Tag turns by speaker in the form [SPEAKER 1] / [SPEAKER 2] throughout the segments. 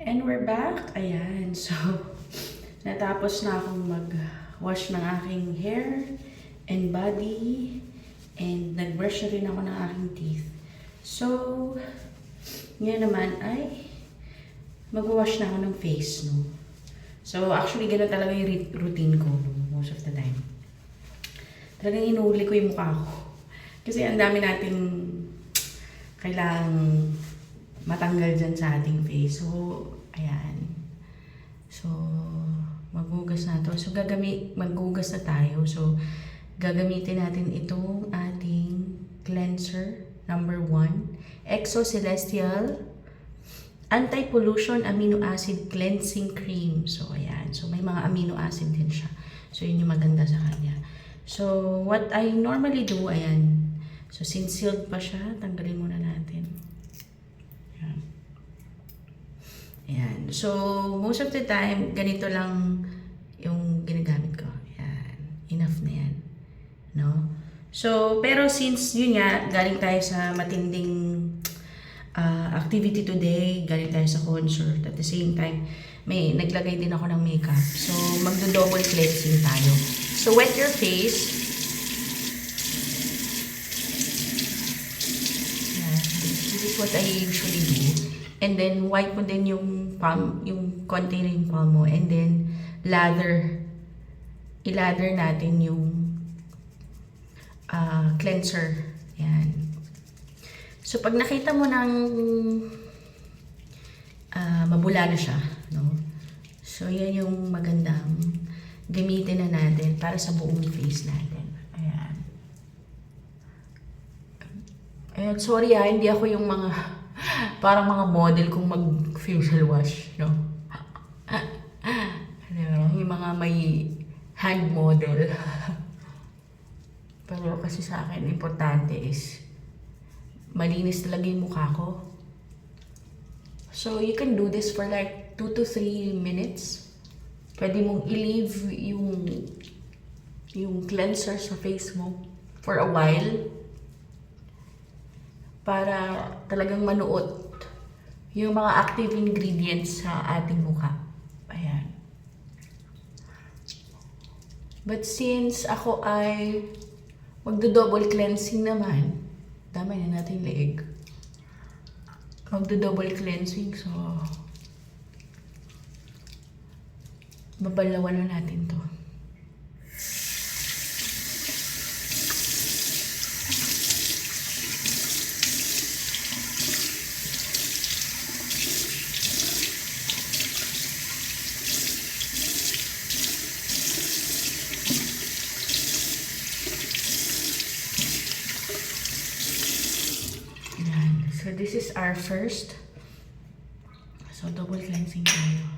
[SPEAKER 1] And we're back. Ayan. So, natapos na akong mag-wash ng aking hair and body. And nag-brush na rin ako ng aking teeth. So, ngayon naman ay mag-wash na ako ng face, no? So, actually, gano'n talaga yung routine ko, no? Most of the time. Talagang inuuli ko yung mukha ko. Kasi ang dami nating kailangang matanggal dyan sa ating face. So, ayan. So, maghugas na to. So, maghugas na tayo. So, gagamitin natin itong ating cleanser, number 1. Exo Celestial Anti-Pollution Amino Acid Cleansing Cream. So, ayan. So, may mga amino acid din siya. So, yun yung maganda sa kanya. So, what I normally do, ayan. So, since sealed pa siya, tanggalin muna natin. Ayan. Ayan. So, most of the time, ganito lang yung ginagamit ko. Ayan. Enough na yan. No? So, pero since yun nga, galing tayo sa matinding activity today, galing tayo sa concert. At the same time, may naglagay din ako ng makeup. So, magdo-double cleansing tayo. So, wet your face. Yeah, this is what I usually do. And then, wipe mo din yung palm, yung konti na yung palm mo. And then, i-lather natin yung cleanser. Yan. So, pag nakita mo ng mabula na siya, no? So, yan yung magandang gamitin na natin para sa buong face natin. Ayan. Ayan, sorry hindi ako yung mga parang mga model kung mag-facial wash, no? Yung mga may hand model. Pero kasi sa akin, importante is malinis talaga yung mukha ko. So, you can do this for like 2 to 3 minutes. Pwede mong i-leave yung cleanser sa face mo for a while para talagang manuot yung mga active ingredients sa ating mukha. Ayan. But since ako ay magdo-double cleansing naman, damay na natin leeg. Magdo-double cleansing, so babalawan na natin to. Yan. So this is our first. So double cleansing tayo.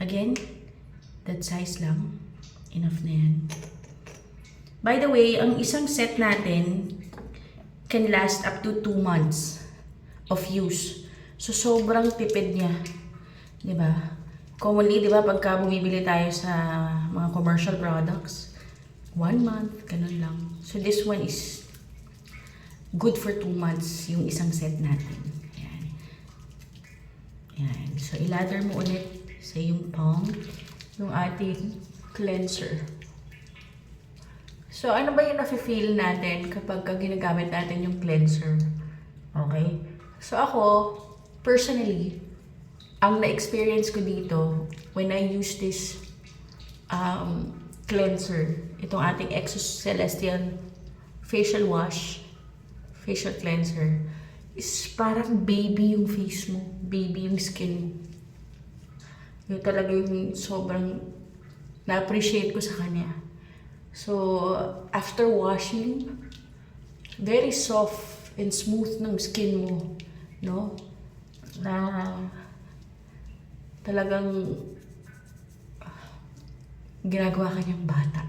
[SPEAKER 1] Again, that size lang. Enough na yan. By the way, ang isang set natin can last up to 2 months of use. So, sobrang tipid niya. Diba? Commonly, diba, pagka bumibili tayo sa mga commercial products, 1 month, ganun lang. So, this one is good for 2 months, yung isang set natin. Ayan. Ayan. So, i-lather mo ulit sa yung palm yung ating cleanser. So, ano ba yung nafe-feel natin kapag ginagamit natin yung cleanser? Okay? So, ako, personally, ang na-experience ko dito when I use this cleanser, itong ating Exo Celestial facial wash, facial cleanser, is parang baby yung face mo, baby yung skin mo. Yung talaga yung sobrang na-appreciate ko sa kanya. So, after washing, very soft and smooth ng skin mo, no? Na talagang ginagawa ka niyang bata.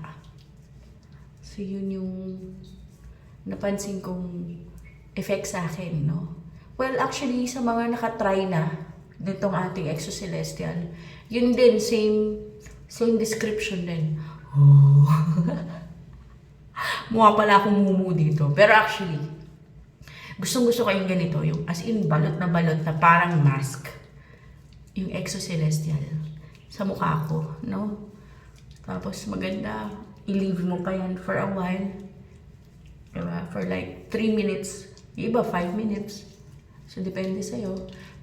[SPEAKER 1] So, yun yung napansin kong effect sa akin, no? Well, actually, sa mga nakatry na ditong ating Exo Celestial, yun din, same description din. Oh. Mukha pala akong mumu dito. Pero actually, gustong-gusto ko yung ganito, yung as in balot na parang mask. yung Exo Celestial sa mukha ko, no? Tapos maganda, i-leave mo pa yan for a while. Diba? For like 3 minutes. Yung iba, 5 minutes. So, depende sa'yo.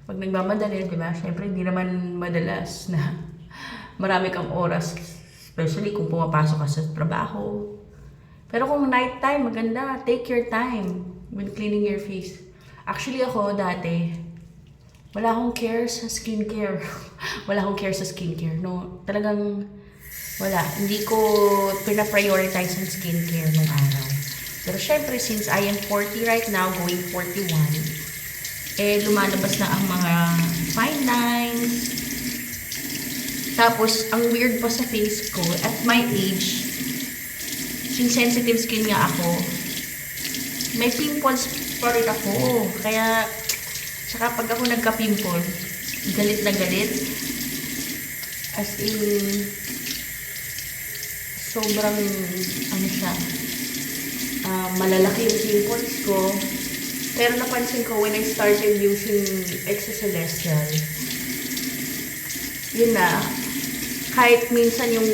[SPEAKER 1] Pag nagmamadali, diba? Siyempre, hindi naman madalas na marami kang oras. Especially kung pumapasok ka sa trabaho. Pero kung night time, maganda. Take your time when cleaning your face. Actually, ako dati, wala akong care sa skincare. Wala akong care sa skincare. No, talagang wala. Hindi ko pina-prioritize ang skincare nung araw. Pero syempre, since I am 40 right now, going 41, eh, lumalabas na ang mga fine lines. Tapos, ang weird pa sa face ko, at my age, since sensitive skin nga ako, may pimples pa rin ako. Kaya, saka pag ako nagka-pimple, galit na galit. As in, sobrang, ano siya, malalaki yung pimples ko. Pero napansin ko when I started using Exo Celestial, yun na, kahit minsan yung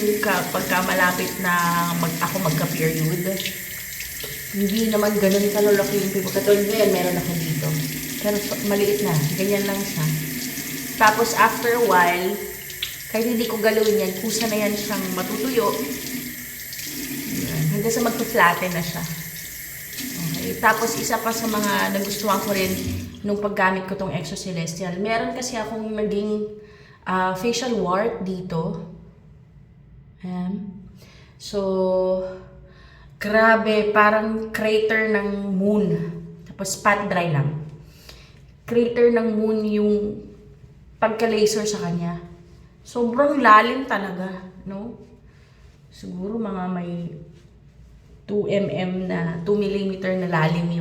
[SPEAKER 1] pagka malapit na ako magka-period, hindi naman ganun kalalaki yung pimples. Katulad ngayon, meron ako dito. Pero maliit na, ganyan lang siya. Tapos after a while, kahit hindi ko galawin yan, kusa na yan siyang matutuyo. Hanggang sa magpa-flatten na siya. Okay. Tapos isa pa sa mga nagustuhan ko rin nung paggamit ko tong Exo Celestial, meron kasi akong naging facial wart dito. Ayan. So, grabe, parang crater ng moon. Tapos spot dry lang. Crater ng moon yung pagka-laser sa kanya. Sobrang lalim talaga, no? Siguro mga may 2 mm na, 2 mm na lalim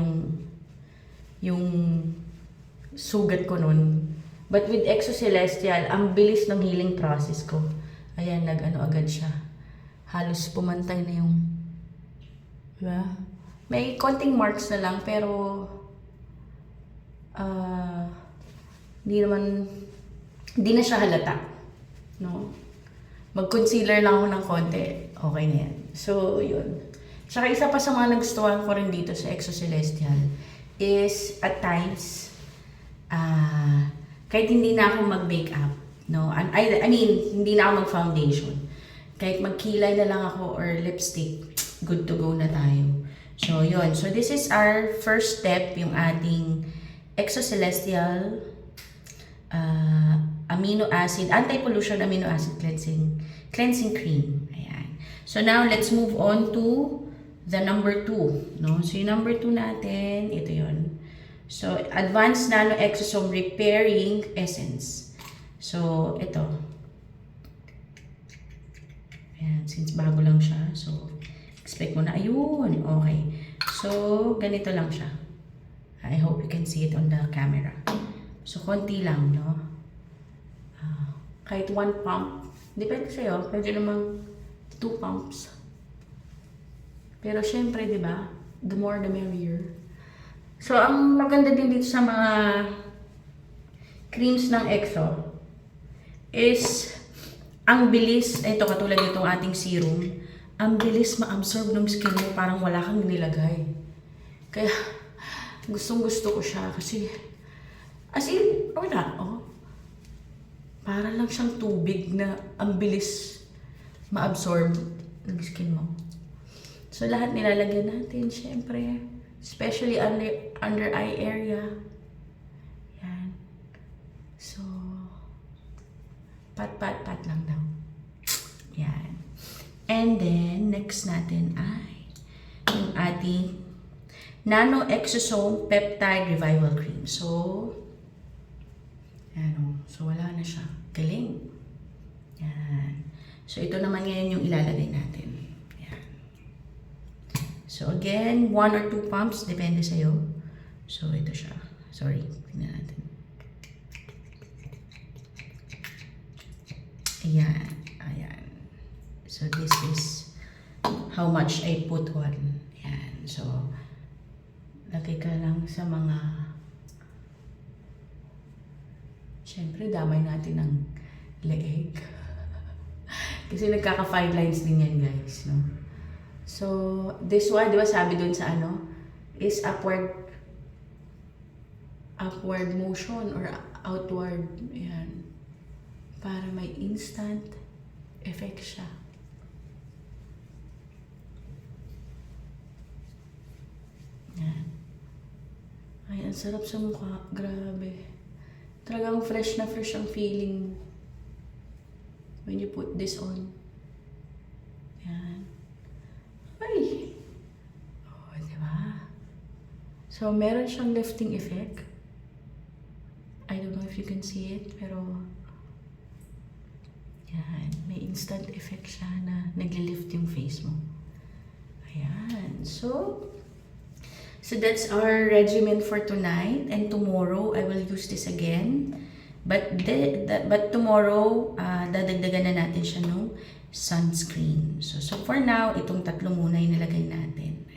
[SPEAKER 1] yung sugat ko nun. But with Exo Celestial, ang bilis ng healing process ko. Ayan, nag-ano agad siya. Halos pumantay na yung, diba? May konting marks na lang, pero hindi na siya halata. No? Mag-concealer lang ako ng konti. Okay na yan. So, yun. Tsaka isa pa sa mga nagustuhan ko rin dito sa Exo Celestial is at times, kahit hindi na ako mag-makeup, no? I mean, hindi na ako mag-foundation. Kahit magkilay na lang ako or lipstick, good to go na tayo. So, yun. So, this is our first step, yung ating Exo Celestial amino acid, anti-pollution amino acid cleansing cream. Ayan. So, now, let's move on to the number 2. No? So, yung number 2 natin, ito yun. So, Advanced Nano Exosome Repairing Essence. So, ito. Ayan, since bago lang siya. So, expect mo na, ayun, okay. So, ganito lang siya. I hope you can see it on the camera. So, konti lang, no? Kahit 1 pump. Depende sa'yo. Pwede namang 2 pumps. Pero syempre, di ba? The more, the merrier. So, ang maganda din dito sa mga creams ng Exo is ang bilis, ito katulad nitong ating serum, ang bilis ma-absorb ng skin mo, parang wala kang nilagay. Kaya, gustong-gusto ko siya kasi, as in, wala, oh. Para lang siyang tubig na ang bilis ma-absorb ng skin mo. So, lahat nilalagyan natin, syempre. Especially under eye area. Yan. So, pat lang daw. Yan. And then, next natin ay yung ating Nano Exosome Peptide Revival Cream. So, yan o. So, wala na siya. Galing. Yan. So, ito naman ngayon yung ilalagay natin. Yan. So, again, 1 or 2 pumps. Depende sa'yo. So, ito siya. Sorry. Tingnan natin. Ayan. Ayan. So, this is how much I put on. Ayan. So, lagay ka lang sa mga Siyempre, damay natin ng leeg. Kasi nagkaka-fine lines din yan, guys, no? So, this one, di ba sabi dun sa ano, is upward motion or outward. Ayan. Para may instant effect siya. Ayan. Ay, ang sarap sa mukha. Grabe. Talagang fresh na fresh ang feeling when you put this on. Ayan. Ay! Oh, diba? So, meron siyang lifting effect. I don't know if you can see it, pero yan, may instant effect siya na nagli-lift yung face mo. Ayan. So that's our regimen for tonight, and tomorrow I will use this again. But tomorrow, dadagdagan na natin siya ng sunscreen. So for now, itong tatlo muna yung nilagay natin.